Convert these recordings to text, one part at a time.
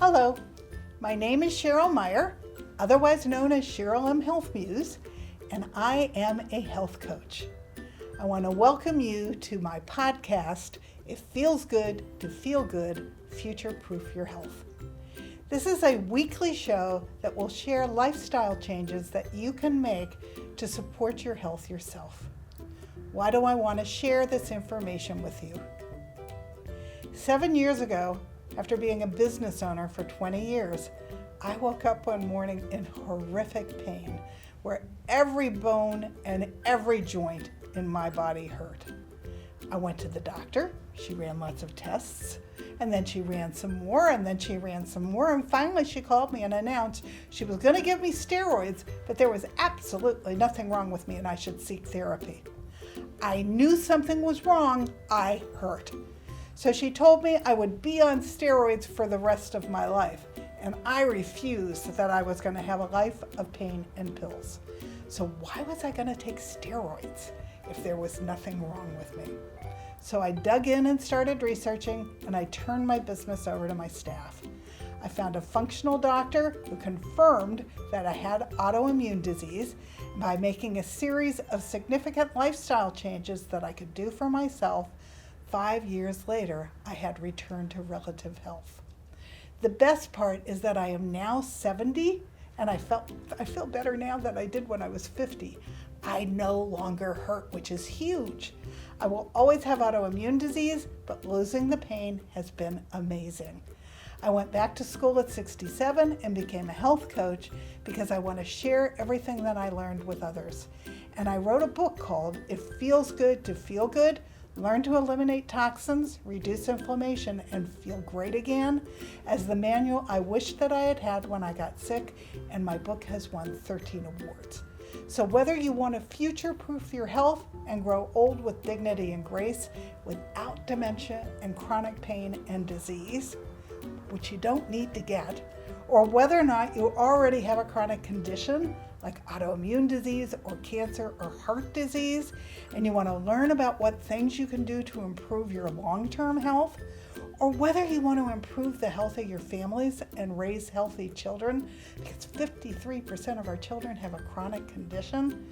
Hello, my name is Cheryl Meyer, otherwise known as Cheryl M. Health Muse, and I am a health coach. I want to welcome you to my podcast, It Feels Good to Feel Good, Future-Proof Your Health. This is a weekly show that will share lifestyle changes that you can make to support your health yourself. Why do I want to share this information with you? 7 years ago, after being a business owner for 20 years, I woke up one morning in horrific pain where every bone and every joint in my body hurt. I went to the doctor, she ran lots of tests, and then she ran some more, and then she ran some more, and finally she called me and announced she was going to give me steroids, but there was absolutely nothing wrong with me and I should seek therapy. I knew something was wrong, I hurt. So she told me I would be on steroids for the rest of my life, and I refused that I was going to have a life of pain and pills. So why was I going to take steroids if there was nothing wrong with me? So I dug in and started researching, and I turned my business over to my staff. I found a functional doctor who confirmed that I had autoimmune disease by making a series of significant lifestyle changes that I could do for myself. 5 years later, I had returned to relative health. The best part is that I am now 70, and I feel better now than I did when I was 50. I no longer hurt, which is huge. I will always have autoimmune disease, but losing the pain has been amazing. I went back to school at 67 and became a health coach because I want to share everything that I learned with others. And I wrote a book called It Feels Good to Feel Good, Learn to Eliminate Toxins, Reduce Inflammation, and Feel Great Again, as the manual I wished that I had had when I got sick, and my book has won 13 awards. So whether you want to future-proof your health and grow old with dignity and grace without dementia and chronic pain and disease, which you don't need to get, or whether or not you already have a chronic condition like autoimmune disease or cancer or heart disease, and you want to learn about what things you can do to improve your long-term health, or whether you want to improve the health of your families and raise healthy children, because 53% of our children have a chronic condition,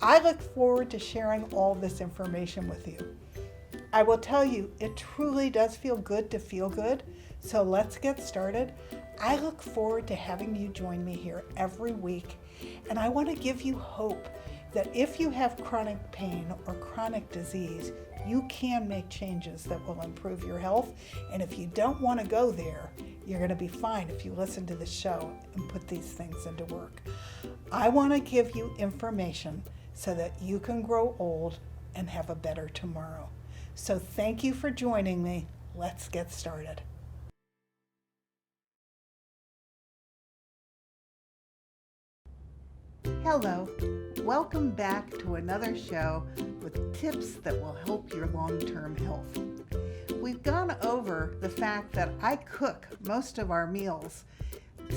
I look forward to sharing all this information with you. I will tell you, it truly does feel good to feel good, so let's get started. I look forward to having you join me here every week, and I want to give you hope that if you have chronic pain or chronic disease, you can make changes that will improve your health, and if you don't want to go there, you're going to be fine if you listen to the show and put these things into work. I want to give you information so that you can grow old and have a better tomorrow. So thank you for joining me. Let's get started. Hello, welcome back to another show with tips that will help your long-term health. We've gone over the fact that I cook most of our meals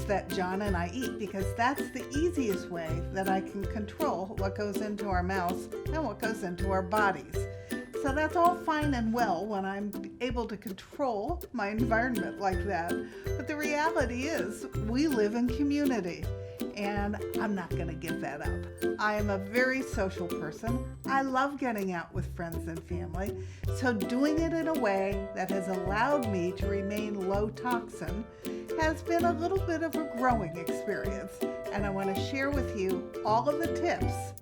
that John and I eat because that's the easiest way that I can control what goes into our mouths and what goes into our bodies. So that's all fine and well when I'm able to control my environment like that. But the reality is we live in community, and I'm not going to give that up. I am a very social person. I love getting out with friends and family. So doing it in a way that has allowed me to remain low toxin has been a little bit of a growing experience. And I want to share with you all of the tips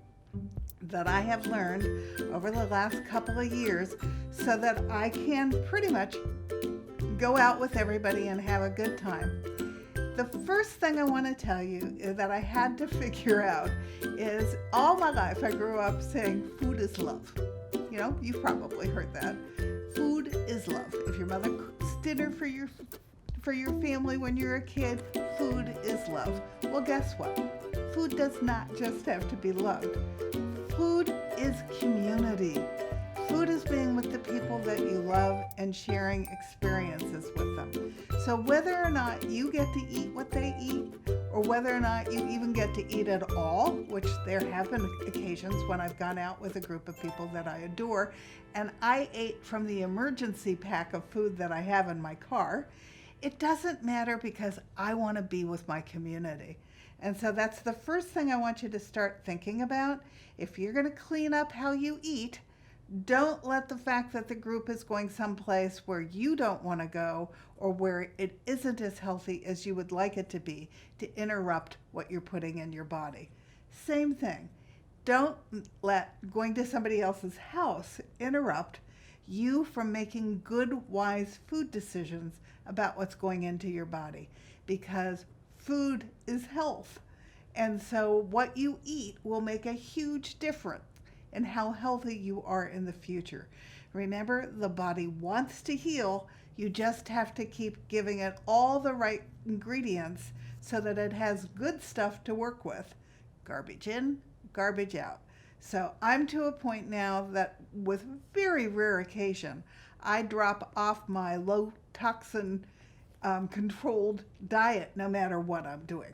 that I have learned over the last couple of years so that I can pretty much go out with everybody and have a good time. The first thing I want to tell you is that I had to figure out is all my life I grew up saying food is love. You know, you've probably heard that. Food is love. If your mother cooks dinner for your family when you're a kid, food is love. Well, guess what? Food does not just have to be loved. Food is community. Food is being with the people that you love and sharing experiences with them. So whether or not you get to eat what they eat, or whether or not you even get to eat at all, which there have been occasions when I've gone out with a group of people that I adore, and I ate from the emergency pack of food that I have in my car, It doesn't matter because I want to be with my community. And so that's the first thing I want you to start thinking about. If you're going to clean up how you eat, don't let the fact that the group is going someplace where you don't want to go or where it isn't as healthy as you would like it to be to interrupt what you're putting in your body. Same thing. Don't let going to somebody else's house interrupt you from making good, wise food decisions about what's going into your body, because food is health. And so what you eat will make a huge difference in how healthy you are in the future. Remember, the body wants to heal. You just have to keep giving it all the right ingredients so that it has good stuff to work with. Garbage in, garbage out. So I'm to a point now that with very rare occasion, I drop off my low toxin controlled diet no matter what I'm doing.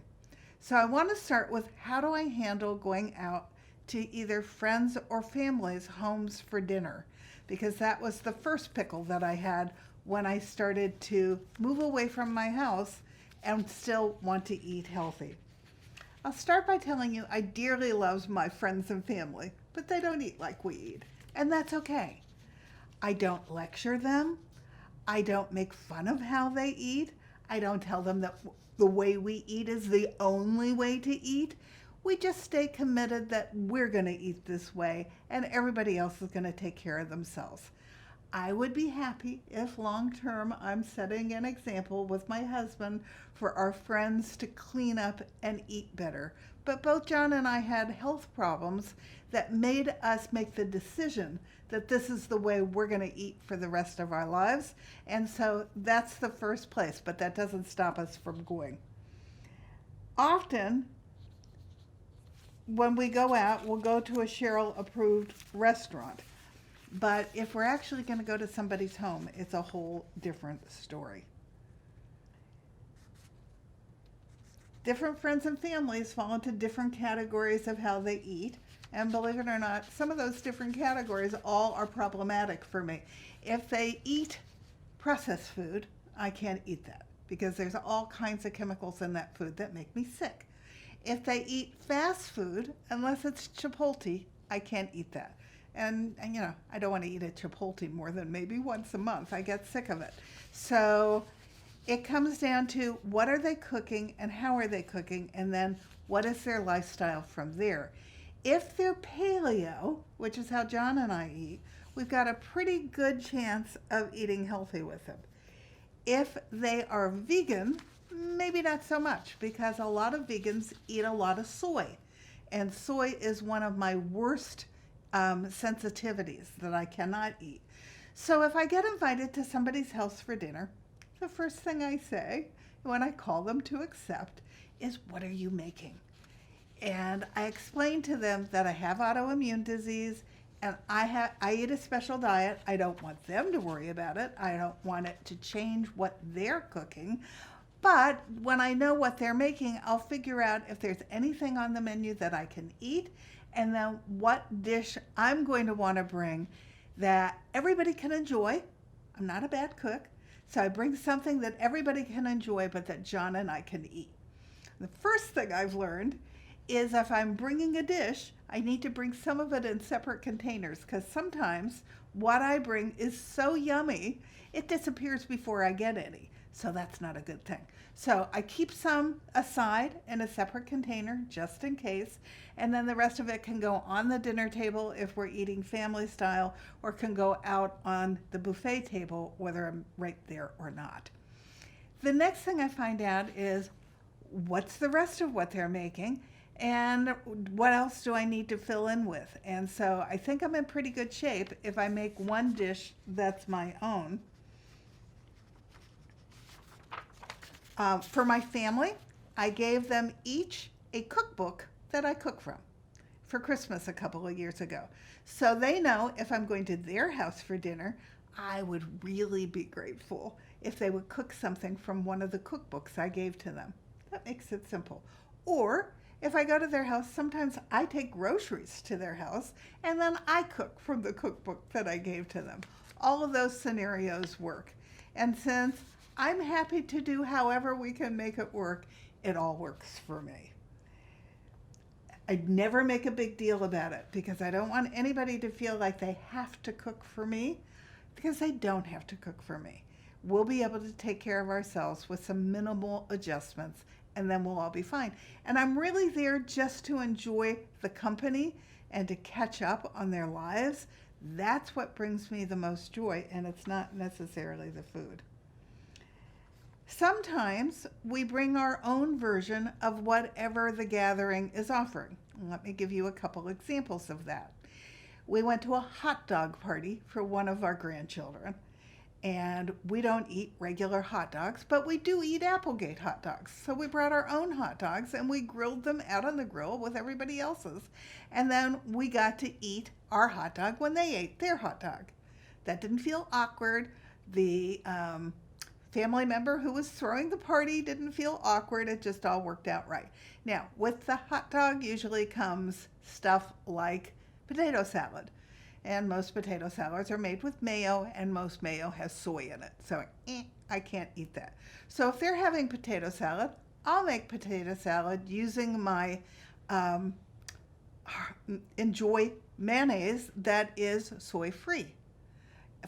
So I want to start with, how do I handle going out to either friends or family's homes for dinner? Because that was the first pickle that I had when I started to move away from my house and still want to eat healthy. I'll start by telling you I dearly love my friends and family, but they don't eat like we eat, and that's okay. I don't lecture them. I don't make fun of how they eat. I don't tell them that the way we eat is the only way to eat. We just stay committed that we're going to eat this way and everybody else is going to take care of themselves. I would be happy if long term I'm setting an example with my husband for our friends to clean up and eat better. But both John and I had health problems that made us make the decision that this is the way we're going to eat for the rest of our lives. And so that's the first place, but that doesn't stop us from going. Often, when we go out, we'll go to a Cheryl-approved restaurant. But if we're actually going to go to somebody's home, it's a whole different story. Different friends and families fall into different categories of how they eat. And believe it or not, some of those different categories all are problematic for me. If they eat processed food, I can't eat that because there's all kinds of chemicals in that food that make me sick. If they eat fast food, unless it's Chipotle, I can't eat that. And you know, I don't want to eat a Chipotle more than maybe once a month. I get sick of it. So it comes down to, what are they cooking and how are they cooking, and then what is their lifestyle from there. If they're paleo, which is how John and I eat, we've got a pretty good chance of eating healthy with them. If they are vegan, maybe not so much, because a lot of vegans eat a lot of soy. And soy is one of my worst sensitivities that I cannot eat. So if I get invited to somebody's house for dinner, the first thing I say when I call them to accept is, what are you making? And I explain to them that I have autoimmune disease and I eat a special diet. I don't want them to worry about it. I don't want it to change what they're cooking. But when I know what they're making, I'll figure out if there's anything on the menu that I can eat, and then what dish I'm going to want to bring that everybody can enjoy. I'm not a bad cook, so I bring something that everybody can enjoy, but that John and I can eat. The first thing I've learned is, if I'm bringing a dish, I need to bring some of it in separate containers, because sometimes what I bring is so yummy, it disappears before I get any. So that's not a good thing. So I keep some aside in a separate container just in case, and then the rest of it can go on the dinner table if we're eating family style, or can go out on the buffet table whether I'm right there or not. The next thing I find out is, what's the rest of what they're making, and what else do I need to fill in with? And so I think I'm in pretty good shape if I make one dish that's my own. For my family, I gave them each a cookbook that I cook from for Christmas a couple of years ago. So they know if I'm going to their house for dinner, I would really be grateful if they would cook something from one of the cookbooks I gave to them. That makes it simple. Or if I go to their house, sometimes I take groceries to their house and then I cook from the cookbook that I gave to them. All of those scenarios work. And since I'm happy to do however we can make it work. It all works for me. I'd never make a big deal about it because I don't want anybody to feel like they have to cook for me, because they don't have to cook for me. We'll be able to take care of ourselves with some minimal adjustments, and then we'll all be fine. And I'm really there just to enjoy the company and to catch up on their lives. That's what brings me the most joy, and it's not necessarily the food. Sometimes we bring our own version of whatever the gathering is offering. Let me give you a couple examples of that. We went to a hot dog party for one of our grandchildren, and we don't eat regular hot dogs, but we do eat Applegate hot dogs. So we brought our own hot dogs and we grilled them out on the grill with everybody else's. And then we got to eat our hot dog when they ate their hot dog. That didn't feel awkward. The family member who was throwing the party didn't feel awkward. It just all worked out right. Now, with the hot dog usually comes stuff like potato salad. And most potato salads are made with mayo, and most mayo has soy in it. So I can't eat that. So if they're having potato salad, I'll make potato salad using my Enjoy mayonnaise that is soy-free.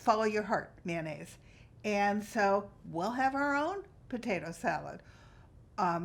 Follow your heart mayonnaise. And so we'll have our own potato salad.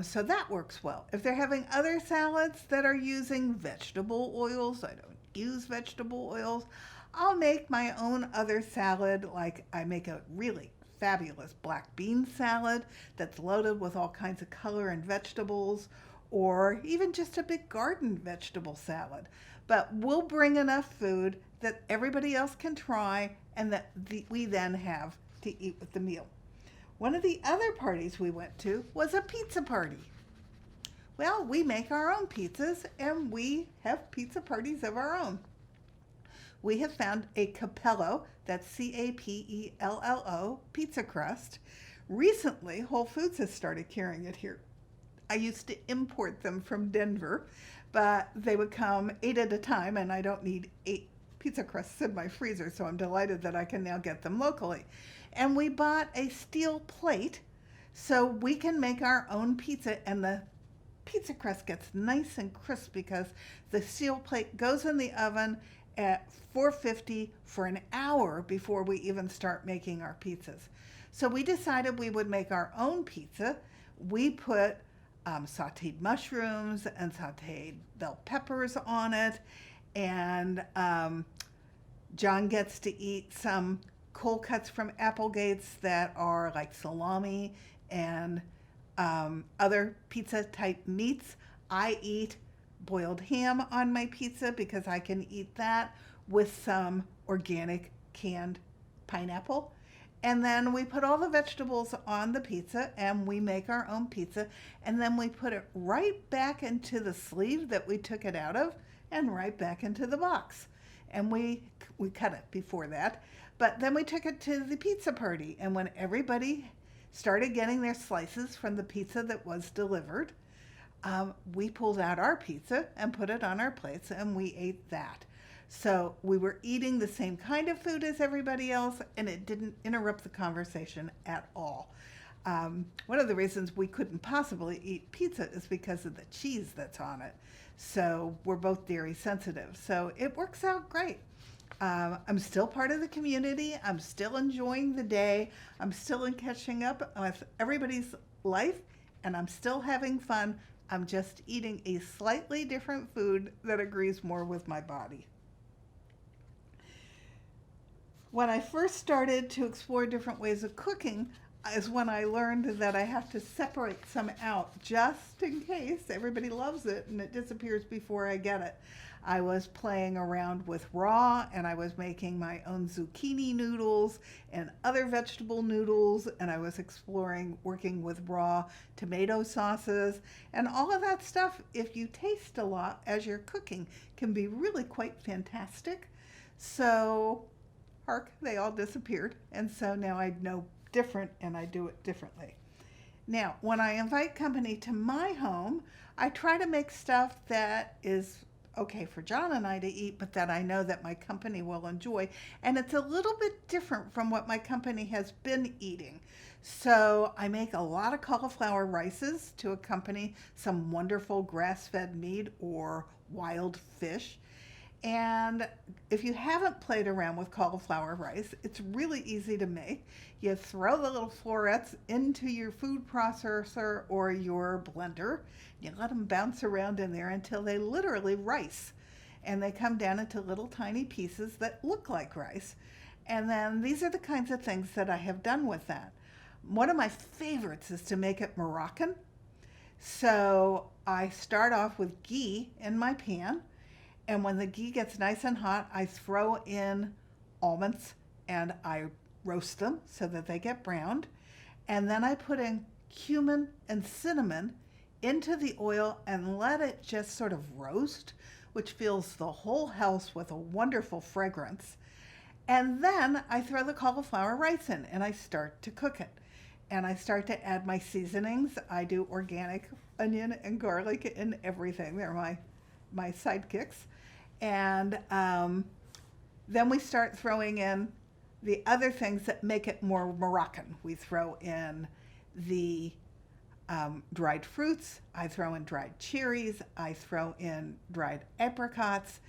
So that works well. If they're having other salads that are using vegetable oils, I don't use vegetable oils, I'll make my own other salad. Like I make a really fabulous black bean salad that's loaded with all kinds of color and vegetables, or even just a big garden vegetable salad. But we'll bring enough food that everybody else can try and that we then have to eat with the meal. One of the other parties we went to was a pizza party. Well, we make our own pizzas and we have pizza parties of our own. We have found a Capello, that's Capello, pizza crust. Recently, Whole Foods has started carrying it here. I used to import them from Denver, but they would come 8 at a time, and I don't need 8 pizza crusts in my freezer, so I'm delighted that I can now get them locally. And we bought a steel plate so we can make our own pizza, and the pizza crust gets nice and crisp because the steel plate goes in the oven at 450 for an hour before we even start making our pizzas. So we decided we would make our own pizza. We put sauteed mushrooms and sauteed bell peppers on it, and John gets to eat some cold cuts from Applegate's that are like salami and other pizza type meats. I eat boiled ham on my pizza because I can eat that with some organic canned pineapple. And then we put all the vegetables on the pizza and we make our own pizza. And then we put it right back into the sleeve that we took it out of and right back into the box. And we cut it before that. But then we took it to the pizza party. And when everybody started getting their slices from the pizza that was delivered, we pulled out our pizza and put it on our plates and we ate that. So we were eating the same kind of food as everybody else, and it didn't interrupt the conversation at all. One of the reasons we couldn't possibly eat pizza is because of the cheese that's on it. So we're both dairy sensitive. So it works out great. I'm still part of the community. I'm still enjoying the day. I'm still catching up with everybody's life, and I'm still having fun. I'm just eating a slightly different food that agrees more with my body. When I first started to explore different ways of cooking is when I learned that I have to separate some out just in case everybody loves it and it disappears before I get it. I was playing around with raw, and I was making my own zucchini noodles and other vegetable noodles, and I was exploring working with raw tomato sauces, and all of that stuff, if you taste a lot as you're cooking, can be really quite fantastic. So, hark, they all disappeared, and so now I know different and I do it differently. Now, when I invite company to my home, I try to make stuff that is okay for John and I to eat, but that I know that my company will enjoy. And it's a little bit different from what my company has been eating. So I make a lot of cauliflower rices to accompany some wonderful grass-fed meat or wild fish. And if you haven't played around with cauliflower rice, it's really easy to make. You throw the little florets into your food processor or your blender. You let them bounce around in there until they literally rice. And they come down into little tiny pieces that look like rice. And then these are the kinds of things that I have done with that. One of my favorites is to make it Moroccan. So I start off with ghee in my pan. And when the ghee gets nice and hot, I throw in almonds and I roast them so that they get browned. And then I put in cumin and cinnamon into the oil and let it just sort of roast, which fills the whole house with a wonderful fragrance. And then I throw the cauliflower rice in and I start to cook it. And I start to add my seasonings. I do organic onion and garlic in everything. They're my sidekicks. And then we start throwing in the other things that make it more Moroccan. We throw in the dried fruits. I throw in dried cherries. I throw in dried apricots.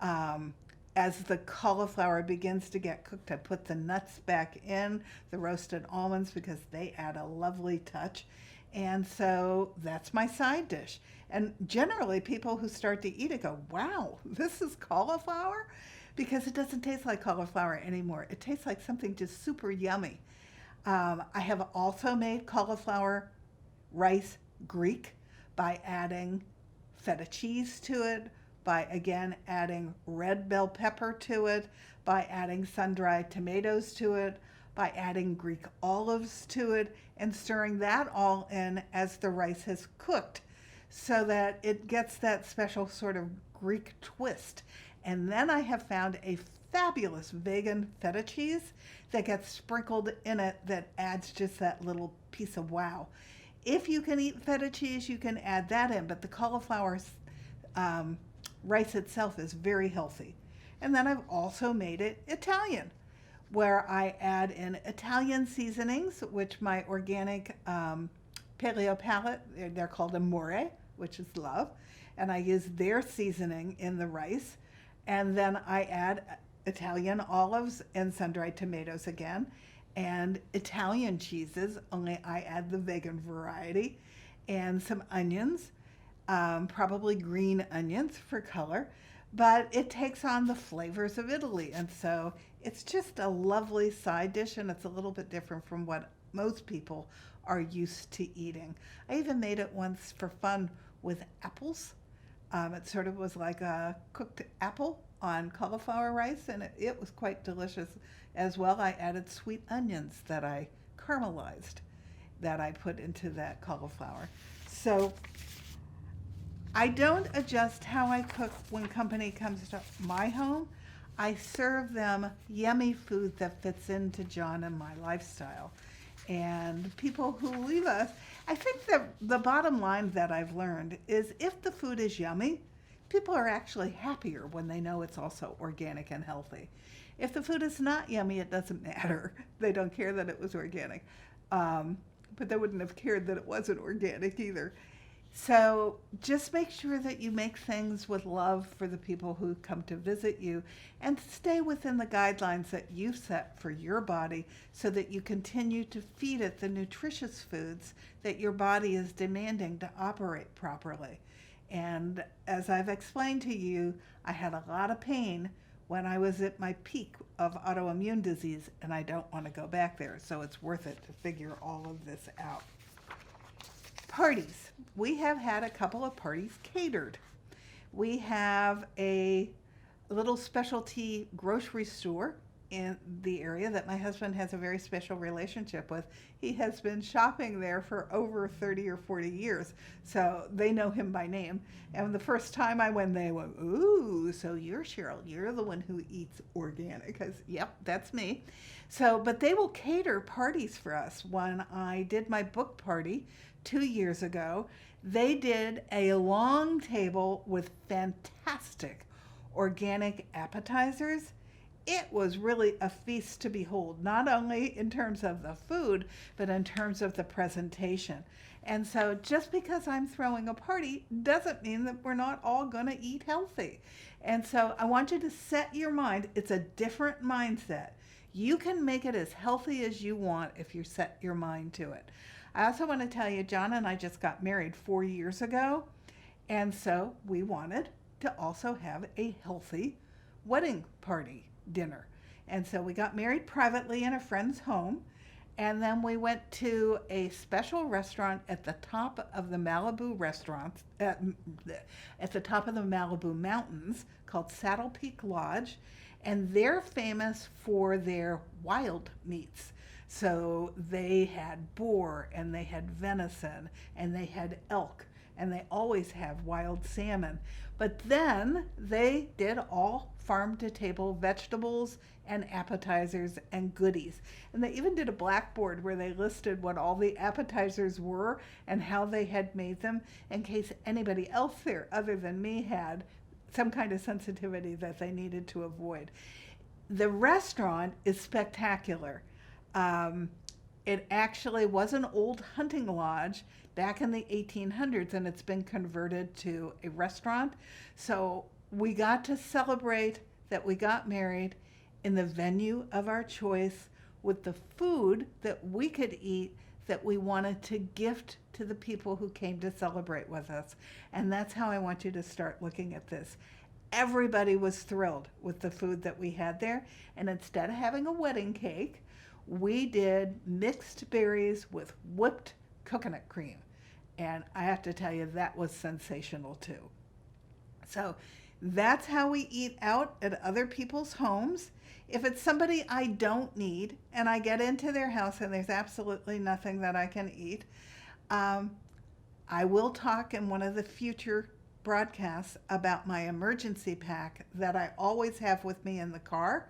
As the cauliflower begins to get cooked, I put the nuts back in, the roasted almonds, because they add a lovely touch. And so that's my side dish. And generally, people who start to eat it go, wow, this is cauliflower? Because it doesn't taste like cauliflower anymore. It tastes like something just super yummy. I have also made cauliflower rice Greek by adding feta cheese to it, by again adding red bell pepper to it, by adding sun-dried tomatoes to it, by adding Greek olives to it, and stirring that all in as the rice has cooked so that it gets that special sort of Greek twist. And then I have found a fabulous vegan feta cheese that gets sprinkled in it that adds just that little piece of wow. If you can eat feta cheese, you can add that in, but the cauliflower rice itself is very healthy. And then I've also made it Italian, where I add in Italian seasonings, which my organic paleo palette, they're called amore, which is love, and I use their seasoning in the rice. And then I add Italian olives and sun-dried tomatoes again, and Italian cheeses, only I add the vegan variety, and some onions, probably green onions for color, but it takes on the flavors of Italy. And so it's just a lovely side dish, and it's a little bit different from what most people are used to eating. I even made it once for fun with apples. It sort of was like a cooked apple on cauliflower rice, and it was quite delicious as well. I added sweet onions that I caramelized that I put into that cauliflower. So I don't adjust how I cook when company comes to my home. I serve them yummy food that fits into John and my lifestyle. And people who leave us, I think that the bottom line that I've learned is if the food is yummy, people are actually happier when they know it's also organic and healthy. If the food is not yummy, it doesn't matter. They don't care that it was organic. But they wouldn't have cared that it wasn't organic either. So just make sure that you make things with love for the people who come to visit you, and stay within the guidelines that you've set for your body so that you continue to feed it the nutritious foods that your body is demanding to operate properly. And as I've explained to you, I had a lot of pain when I was at my peak of autoimmune disease, and I don't want to go back there, so it's worth it to figure all of this out. Parties. We have had a couple of parties catered. We have a little specialty grocery store in the area that my husband has a very special relationship with. He has been shopping there for over 30 or 40 years, so they know him by name. And the first time I went, they went, ooh, so you're Cheryl, you're the one who eats organic. I said, yep, that's me. So, but they will cater parties for us. When I did my book party 2 years ago, They did a long table with fantastic organic appetizers. It was really a feast to behold, not only in terms of the food, but in terms of the presentation. And so just because I'm throwing a party doesn't mean that we're not all going to eat healthy. And so I want you to set your mind, it's a different mindset. You can make it as healthy as you want if you set your mind to it. I also want to tell you, John and I just got married 4 years ago, and so we wanted to also have a healthy wedding party dinner. And so we got married privately in a friend's home, and then we went to a special restaurant at the top of the Malibu restaurants, at the top of the Malibu mountains, called Saddle Peak Lodge, and they're famous for their wild meats. So they had boar, and they had venison, and they had elk, and they always have wild salmon. But then they did all farm-to-table vegetables and appetizers and goodies. And they even did a blackboard where they listed what all the appetizers were and how they had made them, in case anybody else there other than me had some kind of sensitivity that they needed to avoid. The restaurant is spectacular. It actually was an old hunting lodge back in the 1800s, and it's been converted to a restaurant. So we got to celebrate that we got married in the venue of our choice with the food that we could eat that we wanted to gift to the people who came to celebrate with us. And that's how I want you to start looking at this. Everybody was thrilled with the food that we had there. And instead of having a wedding cake, we did mixed berries with whipped coconut cream. And I have to tell you, that was sensational too. So that's how we eat out at other people's homes. If it's somebody I don't need and I get into their house and there's absolutely nothing that I can eat, I will talk in one of the future broadcasts about my emergency pack that I always have with me in the car,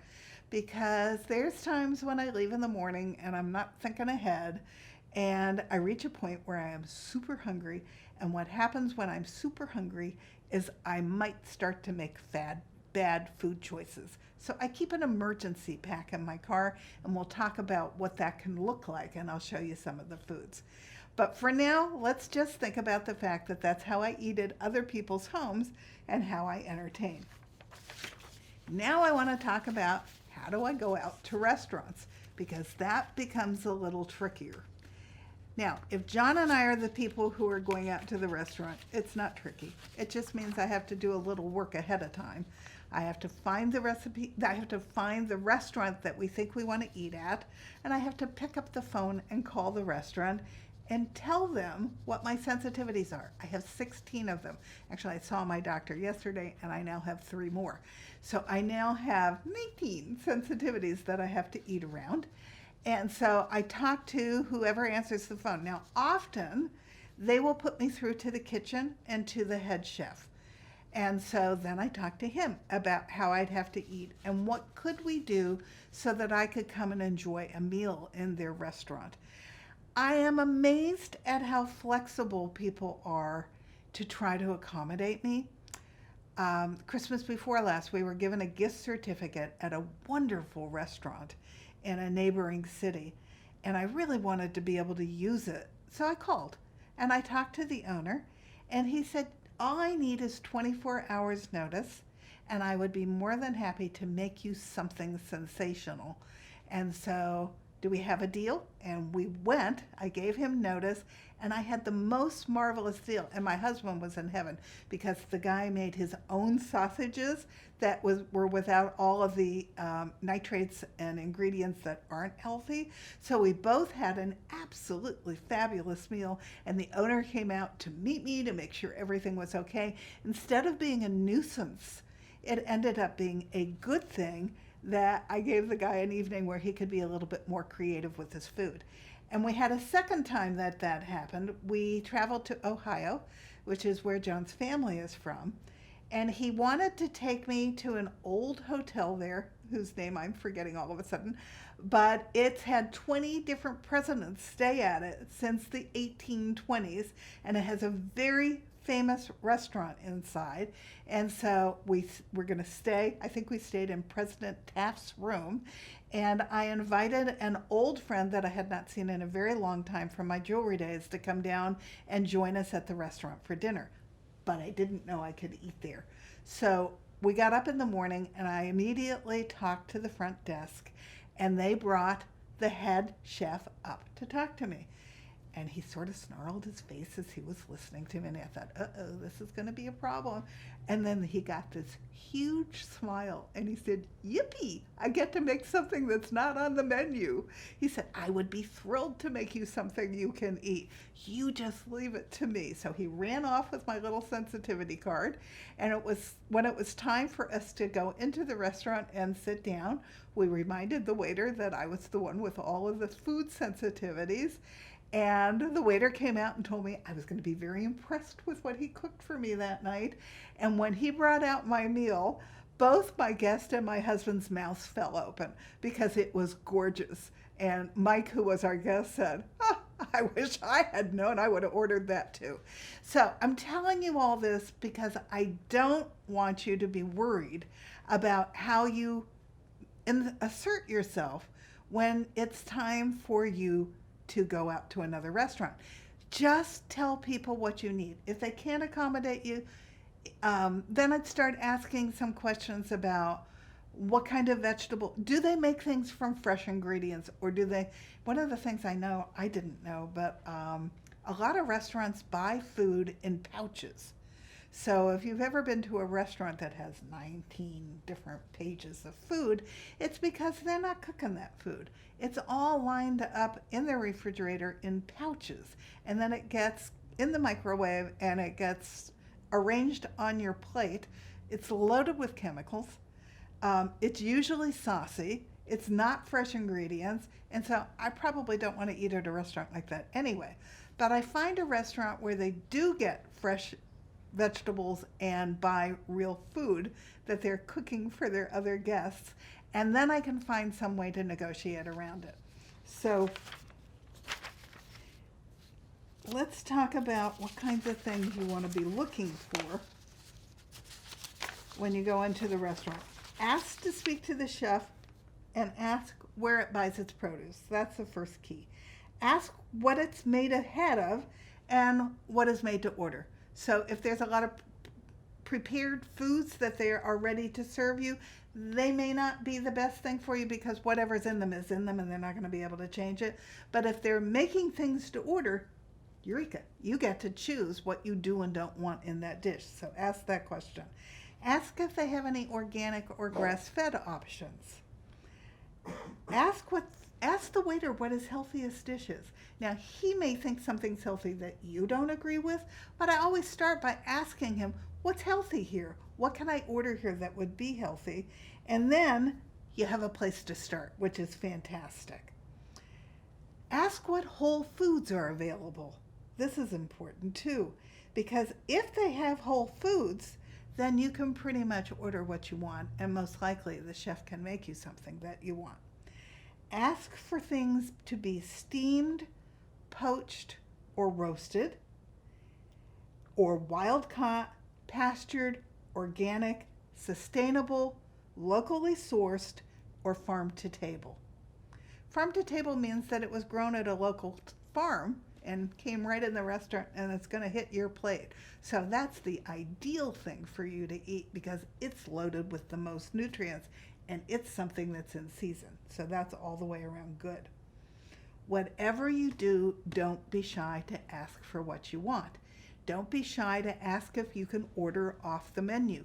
because there's times when I leave in the morning and I'm not thinking ahead, and I reach a point where I am super hungry. And what happens when I'm super hungry is I might start to make bad food choices. So I keep an emergency pack in my car, and we'll talk about what that can look like, and I'll show you some of the foods. But for now, let's just think about the fact that that's how I eat at other people's homes and how I entertain. Now I want to talk about how do I go out to restaurants, because that becomes a little trickier. Now, if John and I are the people who are going out to the restaurant, it's not tricky. It just means I have to do a little work ahead of time. I have to find the recipe, I have to find the restaurant that we think we want to eat at, and I have to pick up the phone and call the restaurant and tell them what my sensitivities are. I have 16 of them. Actually, I saw my doctor yesterday, and I now have 3 more. So I now have 19 sensitivities that I have to eat around. And so I talk to whoever answers the phone. Now, often they will put me through to the kitchen and to the head chef. And so then I talk to him about how I'd have to eat and what could we do so that I could come and enjoy a meal in their restaurant. I am amazed at how flexible people are to try to accommodate me. Christmas before last, we were given a gift certificate at a wonderful restaurant in a neighboring city, and I really wanted to be able to use it. So I called and I talked to the owner, and he said, all I need is 24 hours notice, and I would be more than happy to make you something sensational. And so, do we have a deal? And we went. I gave him notice, and I had the most marvelous deal. And my husband was in heaven, because the guy made his own sausages that were without all of the nitrates and ingredients that aren't healthy. So we both had an absolutely fabulous meal, and the owner came out to meet me to make sure everything was okay. Instead of being a nuisance, it ended up being a good thing that I gave the guy an evening where he could be a little bit more creative with his food. And we had a second time that happened. We traveled to Ohio, which is where John's family is from. And he wanted to take me to an old hotel there, whose name I'm forgetting all of a sudden, but it's had 20 different presidents stay at it since the 1820s, and it has a very famous restaurant inside. And so we're going to stay. I think we stayed in President Taft's room, and I invited an old friend that I had not seen in a very long time from my jewelry days to come down and join us at the restaurant for dinner. But I didn't know I could eat there. So we got up in the morning, and I immediately talked to the front desk, and they brought the head chef up to talk to me. And he sort of snarled his face as he was listening to me, and I thought, uh-oh, this is going to be a problem. And then he got this huge smile, and he said, yippee, I get to make something that's not on the menu. He said, I would be thrilled to make you something you can eat. You just leave it to me. So he ran off with my little sensitivity card, and when it was time for us to go into the restaurant and sit down, we reminded the waiter that I was the one with all of the food sensitivities. And the waiter came out and told me I was going to be very impressed with what he cooked for me that night. And when he brought out my meal, both my guest and my husband's mouths fell open because it was gorgeous. And Mike, who was our guest, said, oh, I wish I had known. I would have ordered that too. So I'm telling you all this because I don't want you to be worried about how you assert yourself when it's time for you to go out to another restaurant. Just tell people what you need. If they can't accommodate you, then I'd start asking some questions about what kind of vegetable, do they make things from fresh ingredients, or do they, one of the things I didn't know, but a lot of restaurants buy food in pouches. So if you've ever been to a restaurant that has 19 different pages of food, it's because they're not cooking that food. It's all lined up in the refrigerator in pouches, and then it gets in the microwave and it gets arranged on your plate. It's loaded with chemicals. It's usually saucy. It's not fresh ingredients, and so I probably don't want to eat at a restaurant like that anyway. But I find a restaurant where they do get fresh vegetables and buy real food that they're cooking for their other guests, and then I can find some way to negotiate around it. So let's talk about what kinds of things you want to be looking for when you go into the restaurant. Ask to speak to the chef and ask where it buys its produce. That's the first key. Ask what it's made ahead of and what is made to order. So if there's a lot of prepared foods that they are ready to serve you, they may not be the best thing for you because whatever's in them is in them and they're not going to be able to change it. But if they're making things to order, eureka, you get to choose what you do and don't want in that dish. So ask that question. Ask if they have any organic or grass-fed options. Ask the waiter what his healthiest dish is. Now, he may think something's healthy that you don't agree with, but I always start by asking him, what's healthy here? What can I order here that would be healthy? And then you have a place to start, which is fantastic. Ask what whole foods are available. This is important too, because if they have whole foods, then you can pretty much order what you want, and most likely the chef can make you something that you want. Ask for things to be steamed, poached, or roasted, or wild-caught, pastured, organic, sustainable, locally sourced, or farm-to-table. Farm-to-table means that it was grown at a local farm and came right in the restaurant, and it's going to hit your plate. So that's the ideal thing for you to eat because it's loaded with the most nutrients, and it's something that's in season. So that's all the way around good. Whatever you do, don't be shy to ask for what you want. Don't be shy to ask if you can order off the menu.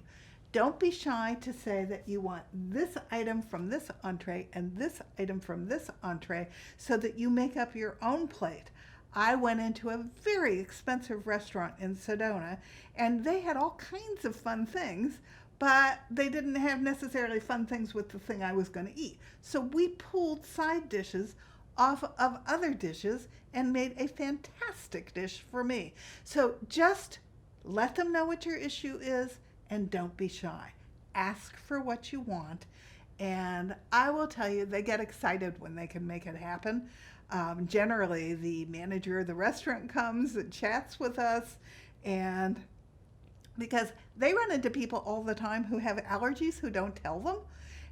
Don't be shy to say that you want this item from this entree and this item from this entree so that you make up your own plate. I went into a very expensive restaurant in Sedona, and they had all kinds of fun things, but they didn't have necessarily fun things with the thing I was going to eat. So we pulled side dishes off of other dishes and made a fantastic dish for me. So just let them know what your issue is and don't be shy. Ask for what you want, and I will tell you, they get excited when they can make it happen. Generally, the manager of the restaurant comes and chats with us, and because they run into people all the time who have allergies who don't tell them.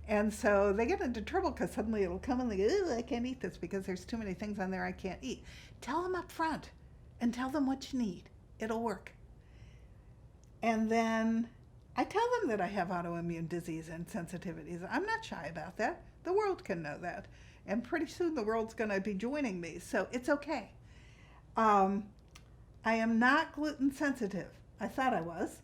And so they get into trouble because suddenly it'll come and they go, "Ooh, I can't eat this because there's too many things on there I can't eat." Tell them up front and tell them what you need. It'll work. And then I tell them that I have autoimmune disease and sensitivities. I'm not shy about that. The world can know that. And pretty soon the world's going to be joining me. So it's okay. I am not gluten sensitive. I thought I was.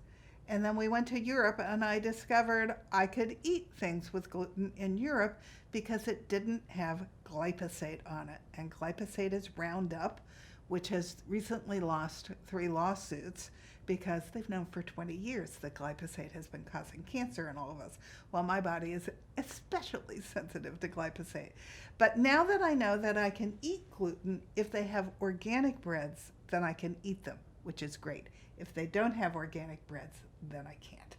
And then we went to Europe and I discovered I could eat things with gluten in Europe because it didn't have glyphosate on it. And glyphosate is Roundup, which has recently lost 3 lawsuits because they've known for 20 years that glyphosate has been causing cancer in all of us. Well, my body is especially sensitive to glyphosate. But now that I know that I can eat gluten, if they have organic breads, then I can eat them, which is great. If they don't have organic breads, then I can't.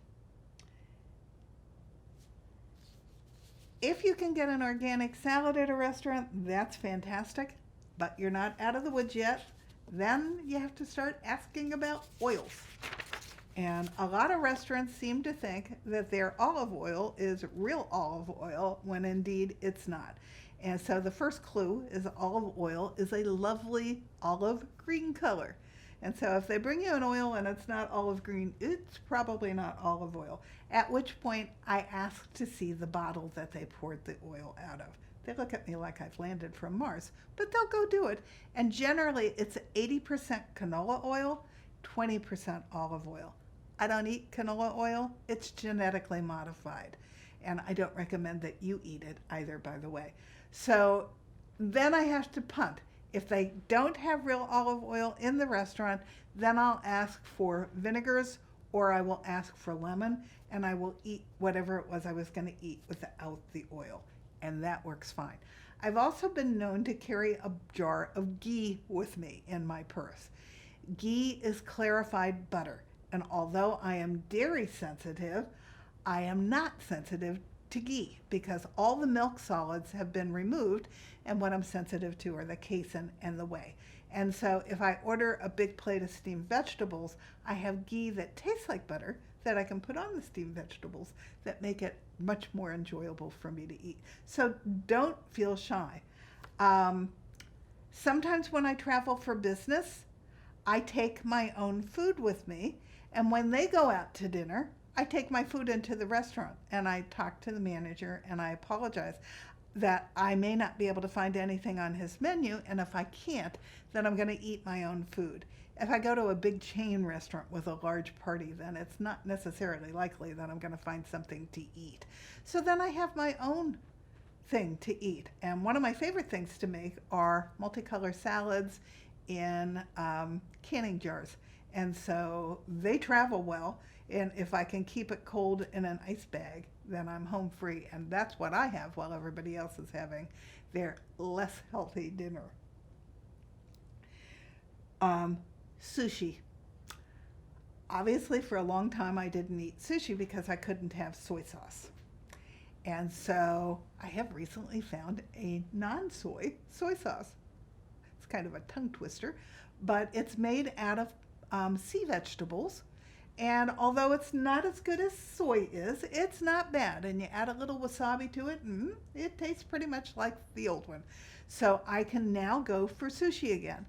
If you can get an organic salad at a restaurant, that's fantastic, but you're not out of the woods yet. Then you have to start asking about oils. And a lot of restaurants seem to think that their olive oil is real olive oil when indeed it's not. And so the first clue is olive oil is a lovely olive green color. And so if they bring you an oil and it's not olive green, it's probably not olive oil. At which point I ask to see the bottle that they poured the oil out of. They look at me like I've landed from Mars, but they'll go do it. And generally it's 80% canola oil, 20% olive oil. I don't eat canola oil. It's genetically modified. And I don't recommend that you eat it either, by the way. So then I have to punt. If they don't have real olive oil in the restaurant, then I'll ask for vinegars or I will ask for lemon, and I will eat whatever it was I was going to eat without the oil. And that works fine. I've also been known to carry a jar of ghee with me in my purse. Ghee is clarified butter, and although I am dairy sensitive, I am not sensitive to ghee because all the milk solids have been removed, and what I'm sensitive to are the casein and the whey. And so if I order a big plate of steamed vegetables, I have ghee that tastes like butter that I can put on the steamed vegetables that make it much more enjoyable for me to eat. So don't feel shy. Sometimes when I travel for business, I take my own food with me, and when they go out to dinner, I take my food into the restaurant and I talk to the manager and I apologize that I may not be able to find anything on his menu, and if I can't, then I'm going to eat my own food. If I go to a big chain restaurant with a large party, then it's not necessarily likely that I'm going to find something to eat. So then I have my own thing to eat. And one of my favorite things to make are multicolor salads in canning jars. And so they travel well. And if I can keep it cold in an ice bag, then I'm home free. And that's what I have while everybody else is having their less healthy dinner. Sushi. Obviously, for a long time, I didn't eat sushi because I couldn't have soy sauce. And so I have recently found a non-soy soy sauce. It's kind of a tongue twister, but it's made out of sea vegetables. And although it's not as good as soy is, it's not bad. And you add a little wasabi to it, and it tastes pretty much like the old one. So I can now go for sushi again.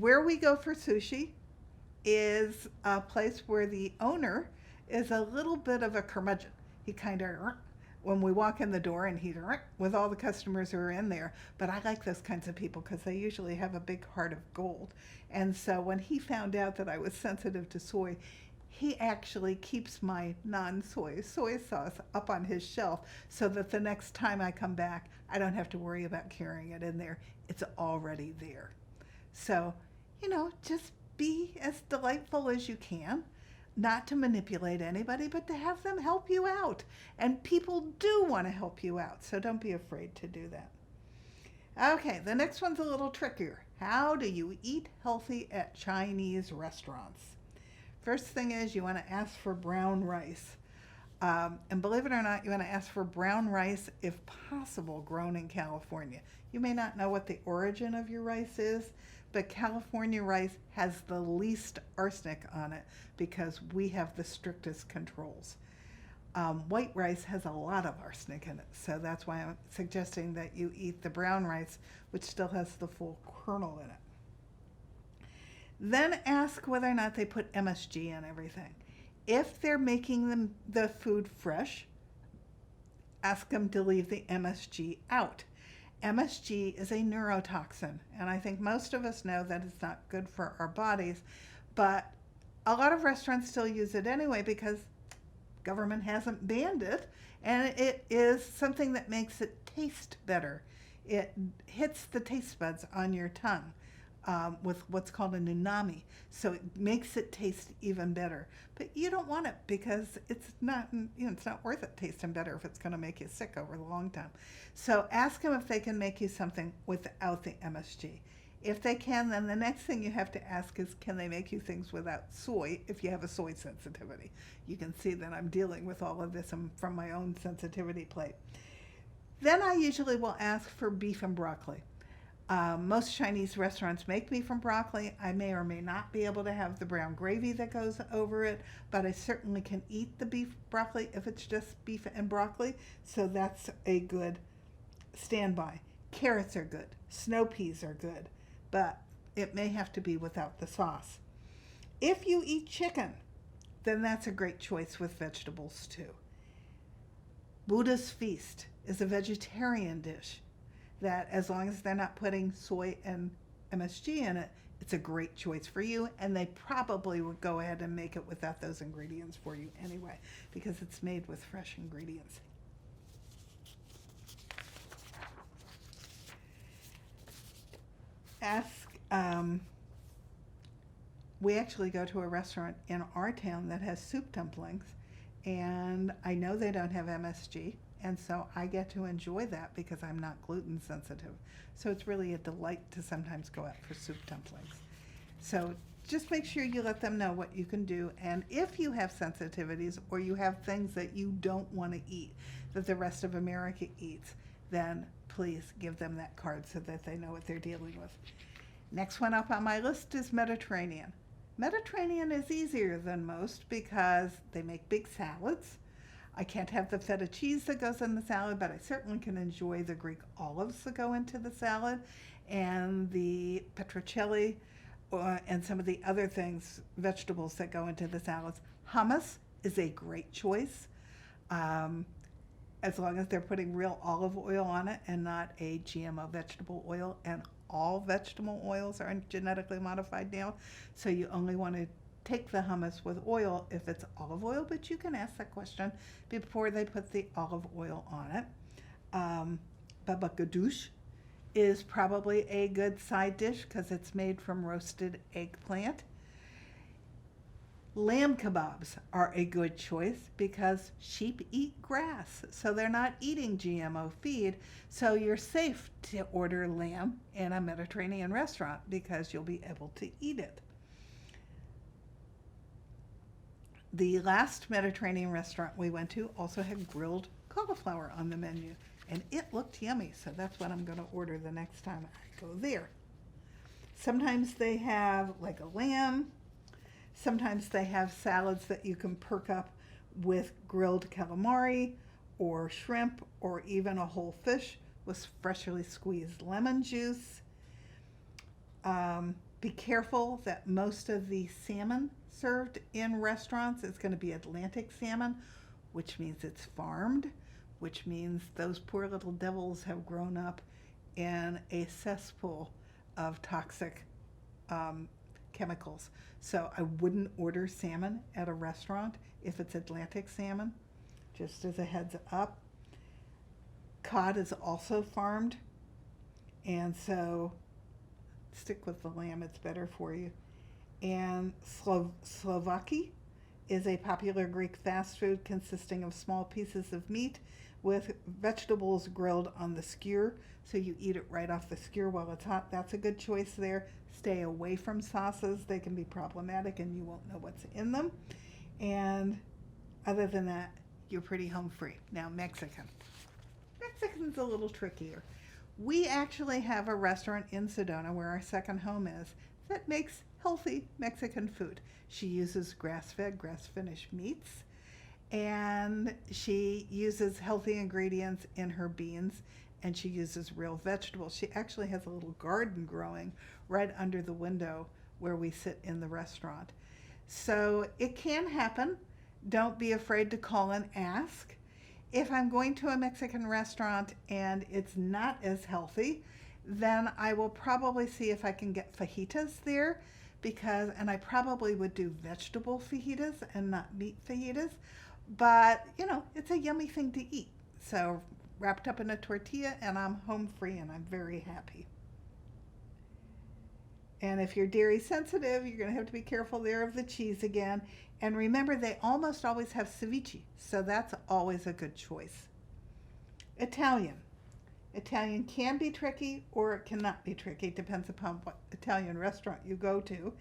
Where we go for sushi is a place where the owner is a little bit of a curmudgeon. He kind of, when we walk in the door, and he's with all the customers who are in there. But I like those kinds of people because they usually have a big heart of gold. And so when he found out that I was sensitive to soy, he actually keeps my non-soy soy sauce up on his shelf so that the next time I come back, I don't have to worry about carrying it in there. It's already there. So, just be as delightful as you can. Not to manipulate anybody, but to have them help you out. And people do want to help you out, so don't be afraid to do that. Okay, the next one's a little trickier. How do you eat healthy at Chinese restaurants? First thing is you want to ask for brown rice. And believe it or not, you want to ask for brown rice, if possible, grown in California. You may not know what the origin of your rice is, but California rice has the least arsenic on it because we have the strictest controls. White rice has a lot of arsenic in it, so that's why I'm suggesting that you eat the brown rice, which still has the full kernel in it. Then ask whether or not they put MSG in everything. If they're making the food fresh, ask them to leave the MSG out. MSG is a neurotoxin, and I think most of us know that it's not good for our bodies, but a lot of restaurants still use it anyway because government hasn't banned it, and it is something that makes it taste better. It hits the taste buds on your tongue with what's called an umami, so it makes it taste even better. But you don't want it because it's not, it's not worth it tasting better if it's going to make you sick over the long time. So ask them if they can make you something without the MSG. If they can, then the next thing you have to ask is, can they make you things without soy if you have a soy sensitivity? You can see that I'm dealing with all of this from my own sensitivity plate. Then I usually will ask for beef and broccoli. Most Chinese restaurants make beef and broccoli. I may or may not be able to have the brown gravy that goes over it, but I certainly can eat the beef broccoli if it's just beef and broccoli, so that's a good standby. Carrots are good. Snow peas are good, but it may have to be without the sauce. If you eat chicken, then that's a great choice with vegetables too. Buddha's Feast is a vegetarian dish that, as long as they're not putting soy and MSG in it, it's a great choice for you, and they probably would go ahead and make it without those ingredients for you anyway, because it's made with fresh ingredients. We actually go to a restaurant in our town that has soup dumplings, and I know they don't have MSG, and so I get to enjoy that because I'm not gluten sensitive. So it's really a delight to sometimes go out for soup dumplings. So just make sure you let them know what you can do, and if you have sensitivities or you have things that you don't want to eat that the rest of America eats, then please give them that card so that they know what they're dealing with. Next one up on my list is Mediterranean. Mediterranean is easier than most because they make big salads. I can't have the feta cheese that goes in the salad, but I certainly can enjoy the Greek olives that go into the salad and the petrocelli and some of the other things, vegetables that go into the salads. Hummus is a great choice, as long as they're putting real olive oil on it and not a GMO vegetable oil, and all vegetable oils are genetically modified now, so you only want to take the hummus with oil if it's olive oil, but you can ask that question before they put the olive oil on it. Baba ganoush is probably a good side dish because it's made from roasted eggplant. Lamb kebabs are a good choice because sheep eat grass, so they're not eating GMO feed, so you're safe to order lamb in a Mediterranean restaurant because you'll be able to eat it. The last Mediterranean restaurant we went to also had grilled cauliflower on the menu, and it looked yummy, so that's what I'm going to order the next time I go there. Sometimes they have like a lamb. Sometimes they have salads that you can perk up with grilled calamari or shrimp or even a whole fish with freshly squeezed lemon juice. Be careful that most of the salmon served in restaurants is going to be Atlantic salmon, which means it's farmed, which means those poor little devils have grown up in a cesspool of toxic chemicals. So I wouldn't order salmon at a restaurant if it's Atlantic salmon, just as a heads up. Cod is also farmed, and so stick with the lamb, it's better for you. And Slovaki is a popular Greek fast food consisting of small pieces of meat with vegetables grilled on the skewer, so you eat it right off the skewer while it's hot. That's a good choice there. Stay away from sauces. They can be problematic and you won't know what's in them. And other than that, you're pretty home free. Now, Mexican's a little trickier. We actually have a restaurant in Sedona where our second home is that makes healthy Mexican food. She uses grass-fed, grass-finished meats, and she uses healthy ingredients in her beans, and she uses real vegetables. She actually has a little garden growing right under the window where we sit in the restaurant. So it can happen. Don't be afraid to call and ask. If I'm going to a Mexican restaurant and it's not as healthy, then I will probably see if I can get fajitas there, and I probably would do vegetable fajitas and not meat fajitas. But, it's a yummy thing to eat. So wrapped up in a tortilla, and I'm home free, and I'm very happy. And if you're dairy sensitive, you're going to have to be careful there of the cheese again. And remember, they almost always have ceviche, so that's always a good choice. Italian. Italian can be tricky or it cannot be tricky. It depends upon what Italian restaurant you go to.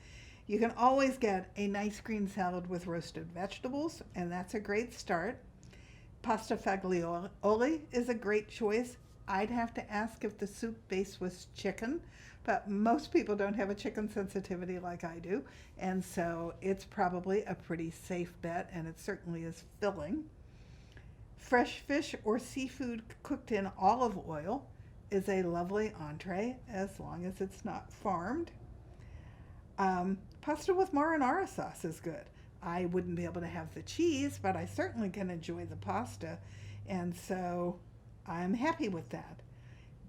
You can always get a nice green salad with roasted vegetables, and that's a great start. Pasta fagioli is a great choice. I'd have to ask if the soup base was chicken, but most people don't have a chicken sensitivity like I do, and so it's probably a pretty safe bet, and it certainly is filling. Fresh fish or seafood cooked in olive oil is a lovely entree as long as it's not farmed. Pasta with marinara sauce is good. I wouldn't be able to have the cheese, but I certainly can enjoy the pasta, and so I'm happy with that.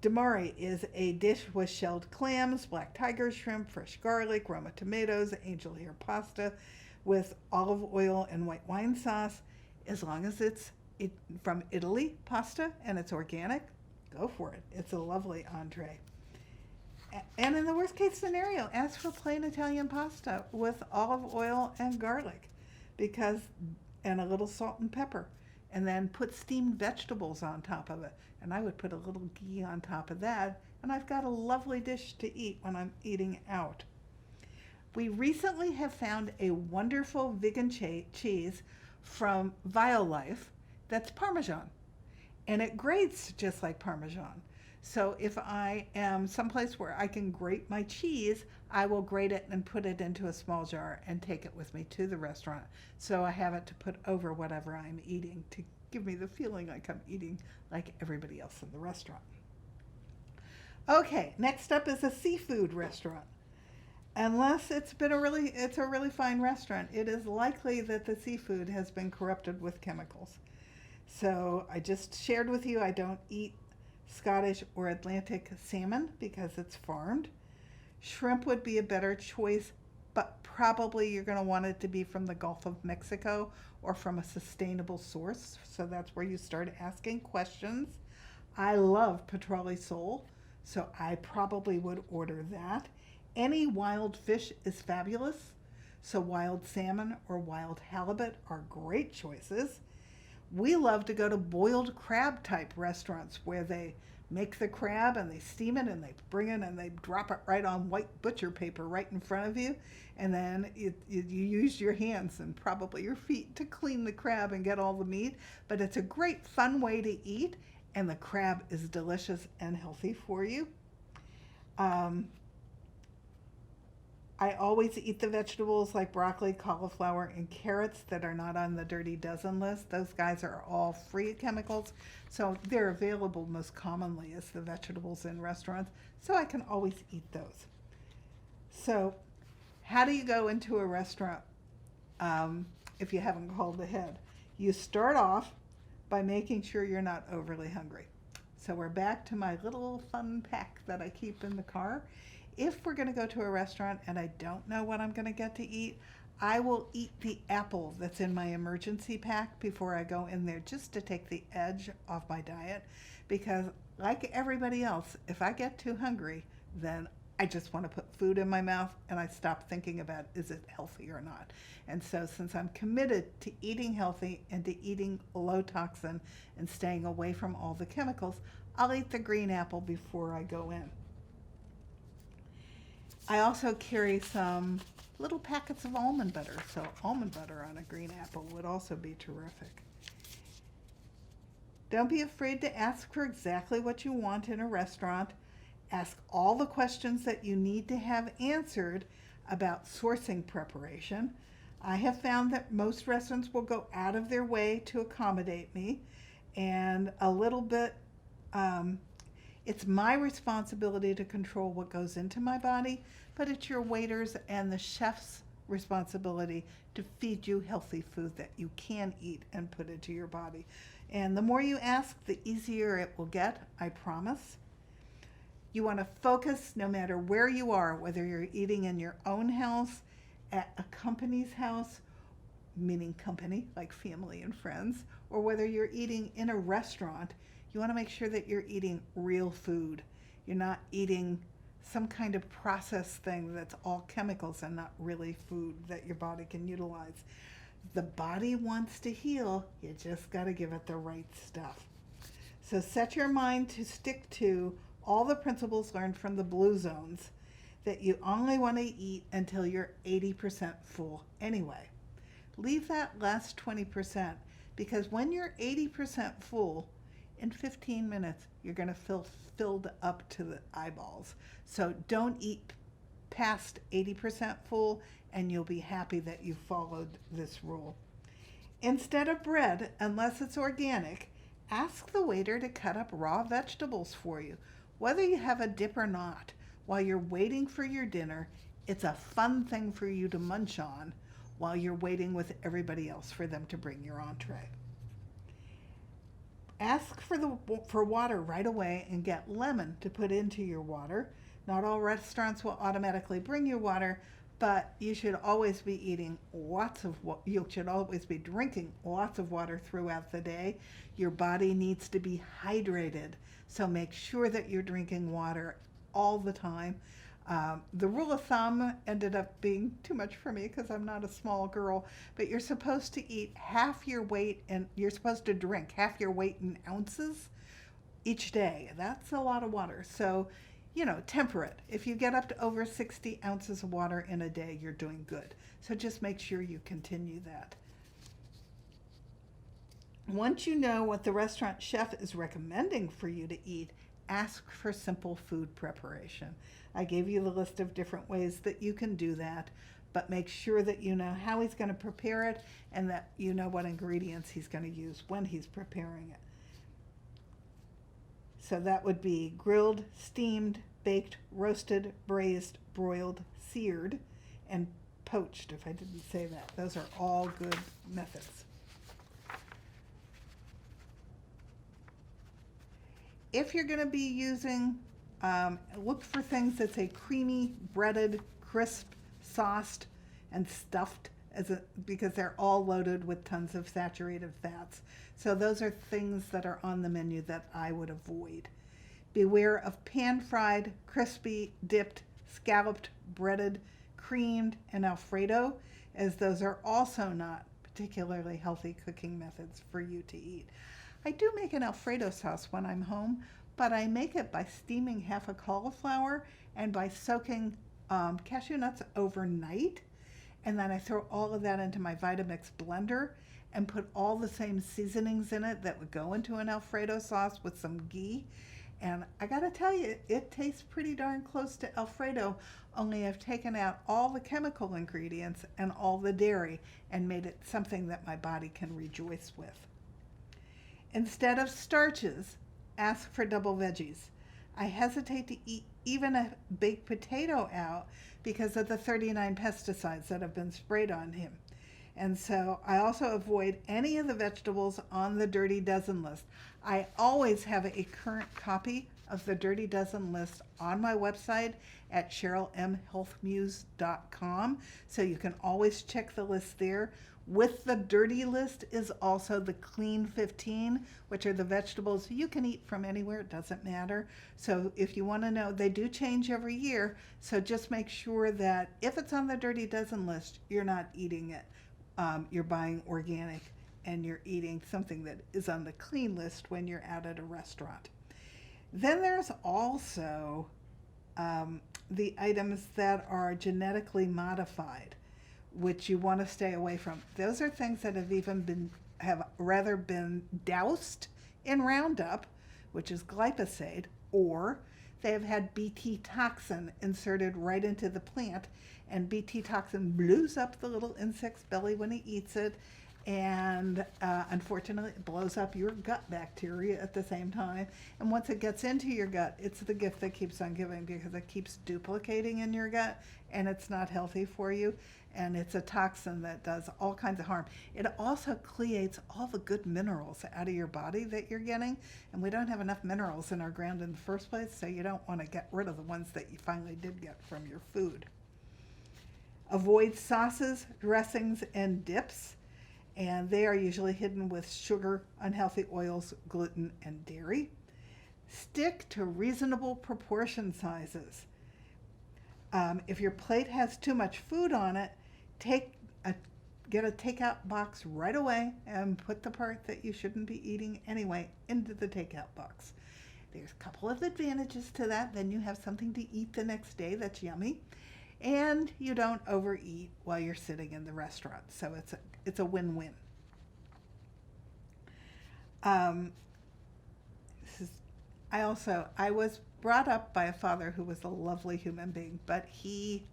Damari is a dish with shelled clams, black tiger shrimp, fresh garlic, Roma tomatoes, angel hair pasta with olive oil and white wine sauce. As long as it's from Italy pasta and it's organic, go for it. It's a lovely entree. And in the worst case scenario, ask for plain Italian pasta with olive oil and garlic and a little salt and pepper. And then put steamed vegetables on top of it. And I would put a little ghee on top of that. And I've got a lovely dish to eat when I'm eating out. We recently have found a wonderful vegan cheese from Violife that's Parmesan. And it grates just like Parmesan. So if I am someplace where I can grate my cheese, I will grate it and put it into a small jar and take it with me to the restaurant. So I have it to put over whatever I'm eating to give me the feeling like I'm eating like everybody else in the restaurant. Okay, next up is a seafood restaurant. Unless it's a really fine restaurant, it is likely that the seafood has been corrupted with chemicals. So I just shared with you I don't eat Scottish or Atlantic salmon because it's farmed. Shrimp would be a better choice, but probably you're going to want it to be from the Gulf of Mexico or from a sustainable source. So that's where you start asking questions. I love petrale sole, so I probably would order that. Any wild fish is fabulous. So wild salmon or wild halibut are great choices. We love to go to boiled crab type restaurants where they make the crab and they steam it and they bring it and they drop it right on white butcher paper right in front of you. And then you use your hands and probably your feet to clean the crab and get all the meat. But it's a great fun way to eat, and the crab is delicious and healthy for you. I always eat the vegetables like broccoli, cauliflower, and carrots that are not on the Dirty Dozen list. Those guys are all free of chemicals, so they're available most commonly as the vegetables in restaurants, so I can always eat those. So how do you go into a restaurant if you haven't called ahead? You start off by making sure you're not overly hungry. So we're back to my little fun pack that I keep in the car. If we're going to go to a restaurant and I don't know what I'm going to get to eat, I will eat the apple that's in my emergency pack before I go in there, just to take the edge off my diet, because like everybody else, if I get too hungry, then I just want to put food in my mouth and I stop thinking about is it healthy or not. And so since I'm committed to eating healthy and to eating low toxin and staying away from all the chemicals, I'll eat the green apple before I go in. I also carry some little packets of almond butter, so almond butter on a green apple would also be terrific. Don't be afraid to ask for exactly what you want in a restaurant. Ask all the questions that you need to have answered about sourcing preparation. I have found that most restaurants will go out of their way to accommodate me, and a little bit, it's my responsibility to control what goes into my body, but it's your waiters and the chef's responsibility to feed you healthy food that you can eat and put into your body. And the more you ask, the easier it will get, I promise. You want to focus no matter where you are, whether you're eating in your own house, at a company's house, meaning company, like family and friends, or whether you're eating in a restaurant. You want to make sure that you're eating real food. You're not eating some kind of processed thing that's all chemicals and not really food that your body can utilize. The body wants to heal, you just got to give it the right stuff. So set your mind to stick to all the principles learned from the blue zones, that you only want to eat until you're 80% full anyway. Leave that last 20%, because when you're 80% full, in 15 minutes, you're going to feel filled up to the eyeballs. So don't eat past 80% full, and you'll be happy that you followed this rule. Instead of bread, unless it's organic, ask the waiter to cut up raw vegetables for you. Whether you have a dip or not, while you're waiting for your dinner, it's a fun thing for you to munch on while you're waiting with everybody else for them to bring your entree. Ask for water right away and get lemon to put into your water. Not all restaurants will automatically bring you water, but you should always be you should always be drinking lots of water throughout the day. Your body needs to be hydrated, so make sure that you're drinking water all the time. The rule of thumb ended up being too much for me because I'm not a small girl, but you're supposed to eat half your weight, and you're supposed to drink half your weight in ounces each day. That's a lot of water. So, temper it. If you get up to over 60 ounces of water in a day, you're doing good. So just make sure you continue that. Once you know what the restaurant chef is recommending for you to eat, ask for simple food preparation. I gave you the list of different ways that you can do that, but make sure that you know how he's going to prepare it and that you know what ingredients he's going to use when he's preparing it. So that would be grilled, steamed, baked, roasted, braised, broiled, seared, and poached, if I didn't say that. Those are all good methods. If you're going to be using, look for things that say creamy, breaded, crisp, sauced, and stuffed, because they're all loaded with tons of saturated fats. So those are things that are on the menu that I would avoid. Beware of pan-fried, crispy, dipped, scalloped, breaded, creamed, and Alfredo, as those are also not particularly healthy cooking methods for you to eat. I do make an Alfredo sauce when I'm home, but I make it by steaming half a cauliflower and by soaking cashew nuts overnight. And then I throw all of that into my Vitamix blender and put all the same seasonings in it that would go into an Alfredo sauce with some ghee. And I gotta tell you, it tastes pretty darn close to Alfredo, only I've taken out all the chemical ingredients and all the dairy and made it something that my body can rejoice with. Instead of starches, ask for double veggies. I hesitate to eat even a baked potato out because of the 39 pesticides that have been sprayed on him. And so I also avoid any of the vegetables on the Dirty Dozen list. I always have a current copy of the Dirty Dozen list on my website at CherylMHealthMuse.com, so you can always check the list there. With the dirty list is also the clean 15, which are the vegetables you can eat from anywhere, it doesn't matter. So if you want to know, they do change every year, so just make sure that if it's on the Dirty Dozen list, you're not eating it. You're buying organic and you're eating something that is on the clean list when you're out at a restaurant. Then there's also the items that are genetically modified, which you want to stay away from. Those are things that have rather been doused in Roundup, which is glyphosate, or they have had Bt toxin inserted right into the plant, and Bt toxin blows up the little insect's belly when he eats it, and unfortunately it blows up your gut bacteria at the same time. And once it gets into your gut, it's the gift that keeps on giving, because it keeps duplicating in your gut, and it's not healthy for you, and it's a toxin that does all kinds of harm. It also cleates all the good minerals out of your body that you're getting, and we don't have enough minerals in our ground in the first place, so you don't want to get rid of the ones that you finally did get from your food. Avoid sauces, dressings, and dips, and they are usually hidden with sugar, unhealthy oils, gluten, and dairy. Stick to reasonable proportion sizes. If your plate has too much food on it, get a takeout box right away and put the part that you shouldn't be eating anyway into the takeout box. There's a couple of advantages to that. Then you have something to eat the next day that's yummy, and you don't overeat while you're sitting in the restaurant. So it's a win-win. I was brought up by a father who was a lovely human being, but he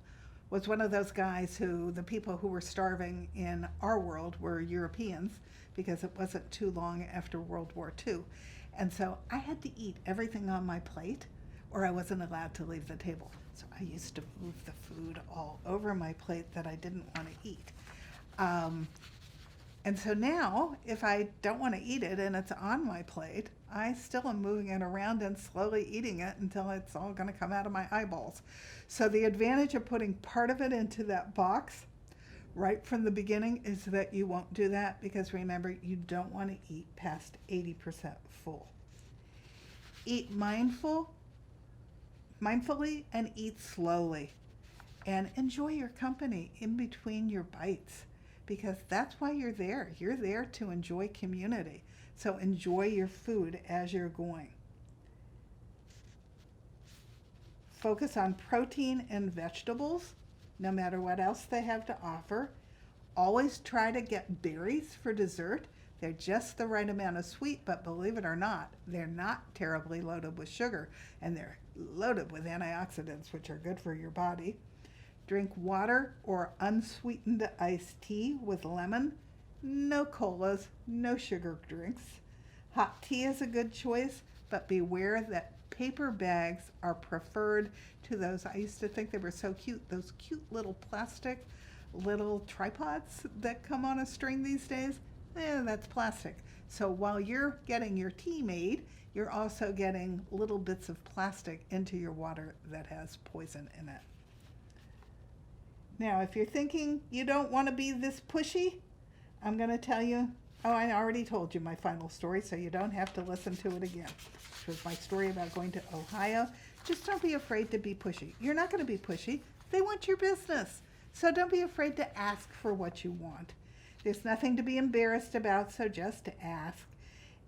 was one of those guys who, the people who were starving in our world were Europeans, because it wasn't too long after World War II. And so I had to eat everything on my plate, or I wasn't allowed to leave the table. So I used to move the food all over my plate that I didn't want to eat. And so now, if I don't want to eat it and it's on my plate, I still am moving it around and slowly eating it until it's all going to come out of my eyeballs. So the advantage of putting part of it into that box right from the beginning is that you won't do that, because remember, you don't want to eat past 80% full. Eat mindfully and eat slowly, and enjoy your company in between your bites, because that's why you're there. You're there to enjoy community. So enjoy your food as you're going. Focus on protein and vegetables, no matter what else they have to offer. Always try to get berries for dessert. They're just the right amount of sweet, but believe it or not, they're not terribly loaded with sugar, and they're loaded with antioxidants, which are good for your body. Drink water or unsweetened iced tea with lemon. No colas, no sugar drinks. Hot tea is a good choice, but beware that paper bags are preferred to those. I used to think they were so cute, those cute little plastic little tripods that come on a string these days. That's plastic. So while you're getting your tea made, you're also getting little bits of plastic into your water that has poison in it. Now, if you're thinking you don't want to be this pushy, I'm going to tell you, I already told you my final story, so you don't have to listen to it again. Which was my story about going to Ohio. Just don't be afraid to be pushy. You're not going to be pushy. They want your business. So don't be afraid to ask for what you want. There's nothing to be embarrassed about, so just ask.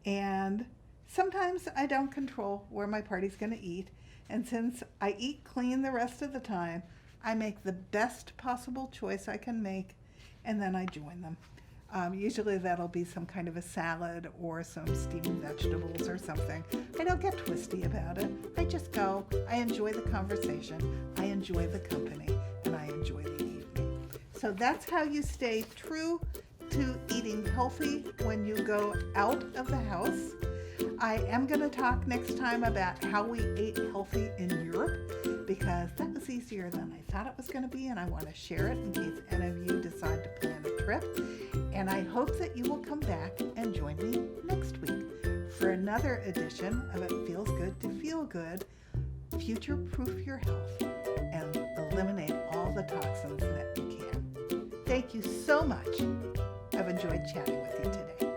And sometimes I don't control where my party's going to eat, and since I eat clean the rest of the time, I make the best possible choice I can make, and then I join them. Usually that'll be some kind of a salad or some steamed vegetables or something. I don't get twisty about it. I just go. I enjoy the conversation. I enjoy the company, and I enjoy the evening. So that's how you stay true to eating healthy when you go out of the house. I am going to talk next time about how we ate healthy in Europe, because that was easier than I thought it was going to be, and I want to share it in case any of you decide to plan a trip. And I hope that you will come back and join me next week for another edition of It Feels Good to Feel Good. Future-proof your health and eliminate all the toxins that you can. Thank you so much. I've enjoyed chatting with you today.